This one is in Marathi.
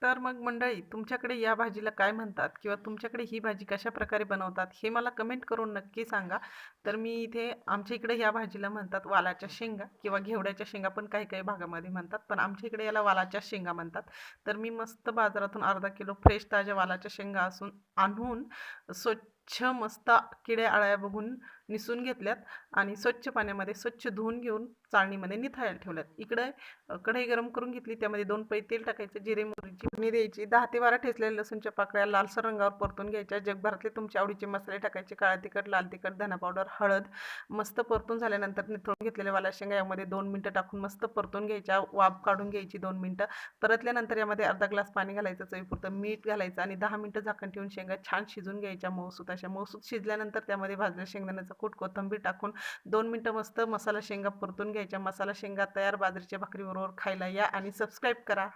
तर मग मंडळी, तुमच्याकडे या भाजीला काय म्हणतात किंवा तुमच्याकडे ही भाजी कशाप्रकारे बनवतात हे मला कमेंट करून नक्की सांगा. तर मी इथे आमच्या इकडे या भाजीला म्हणतात वालाच्या शेंगा किंवा घेवड्याच्या शेंगा पण काही काही भागामध्ये म्हणतात, पण आमच्या इकडे याला वालाच्या शेंगा म्हणतात. तर मी मस्त बाजारातून अर्धा किलो फ्रेश ताज्या वालाच्या शेंगा आणून स्वच्छ मस्त किड्या आळ्या बघून निसून घेतल्यात आणि स्वच्छ पाण्यामध्ये स्वच्छ धुवून घेऊन चाळणीमध्ये निथळायला ठेवल्यात. इकडे कढई गरम करून घेतली, त्यामध्ये 2 पळी तेल टाकायचं, जिरे मोहरीची फोडणी द्यायची, 10 ते 12 ठेचलेल्या लसूणच्या पाकळ्या लालसर रंगावर परतून घ्यायच्या, जगभरातले तुमच्या आवडीचे मसाले टाकायचे, काळा तिखट, लाल तिखट, धना पावडर, हळद. मस्त परतून झाल्यानंतर निथळून घेतलेल्या वाल्या शेंगा यामध्ये 2 मिनिटं टाकून मस्त परतून घ्यायच्या, वाफ काढून घ्यायची 2 मिनिटं. परतल्यानंतर यामध्ये अर्धा ग्लास पाणी घालायचं, चवीपुरतं मीठ घालायचं आणि 10 मिनिटं झाकण ठेवून शेंगा छान शिजून घ्यायच्या मऊसूत अशा. मऊसूत शिजल्यानंतर त्यामध्ये भाजलेल्या शेंगदाण्याचा कूट, कोथिंबीर टाकून 2 मिनिटं मस्त मसाला शेंगा परतून घ्यायच्या. मसाला शेंगा तयार. बाजरीच्या भाकरीबरोबर खायला या आणि सबस्क्राईब करा.